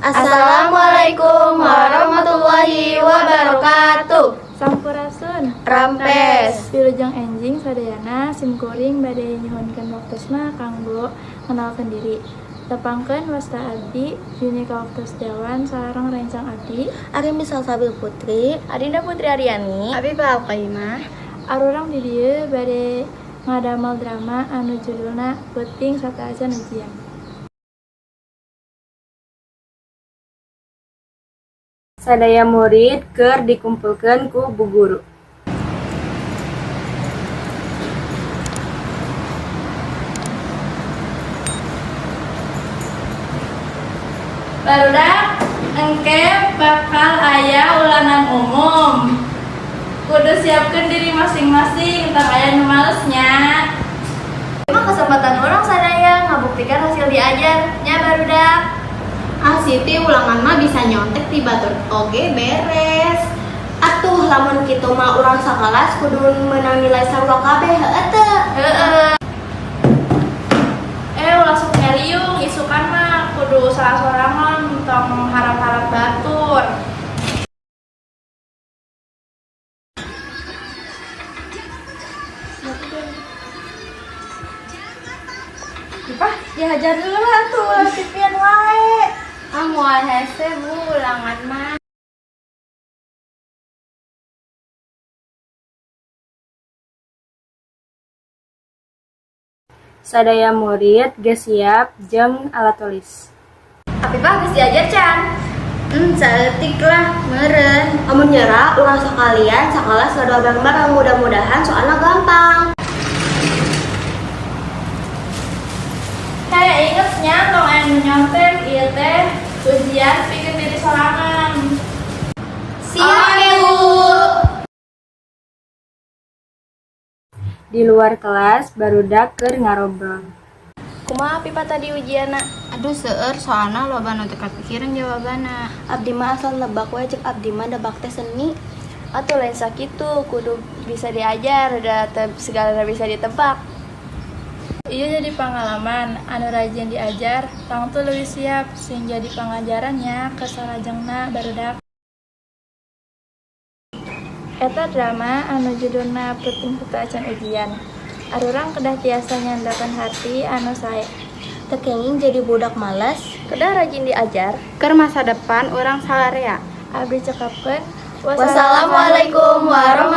Assalamualaikum warahmatullahi wabarakatuh. Sampurasun Rampes Wilujeng enjing sadayana simkuring bade nyuhunkeun waktosna kanggo ngenalkeun diri. Tepangkeun wasta abdi Yuni Kawaktos Dewan sareng rencang abdi Ari Misal Sabil Putri, Adinda Putri Aryani, Abi Kaimah. arurang di dieu bade ngadamel drama anu judulna Peuting Sataacan Ujian. sadaya murid keur dikumpulkeun ku Bu Guru. Barudak engke bakal aya ulangan umum. Kudu siapkeun diri masing-masing tang aya nu malesnya. Emang kesempatan orang sadaya ngabuktikan hasil diajar nya barudak. Siti ulangan mah bisa nyontek di batur oge beres. Atuh lamun kitu mah urang sakalas kudu meunang nilai sarua kabeh heueuh teu? Heueuh. Ulah sok nyariung isukan mah kudu salah-sorangan tong harap-harap batur. Ipah, dihajar dulu lah tuh, pipian wae. Moal hese Bu ulangan mah. Sadaya murid geus siap jeung alat tulis. Tapi Pak geus diajar can. Saeutik lah meureun. Amun nyera urang sakalian sakalas ngadoa bareng-bareng, mudah-mudahan soalna gampang. Hei, ingetnya tong anu nyontek ieu teh ujian pikeun diri sorangan. Siap Bu. Di luar kelas barudak keur ngarobrol. Kumaha pipa tadi ujianna? Aduh seueur soalna loba nu teu kapikiran jawabanna. Abdi mah asal nebak we cek abdi mah nebak teh seni. Atuh lain sakitu kudu bisa diajar da segala bisa ditebak. Iya jadi pengalaman anu rajin diajar tang tuh leuwih siap sing jadi pangajarannya ke sarajengna barudak. Eta drama anu judulna Peuting Sataacan Ujian. Arurang kedah tiasa nyandakan hati anu sae. Teu kenging jadi budak malas. Kedah rajin diajar. Keur masa depan urang salarea. Abdi cekapkeun Wassalamualaikum warahmatullahi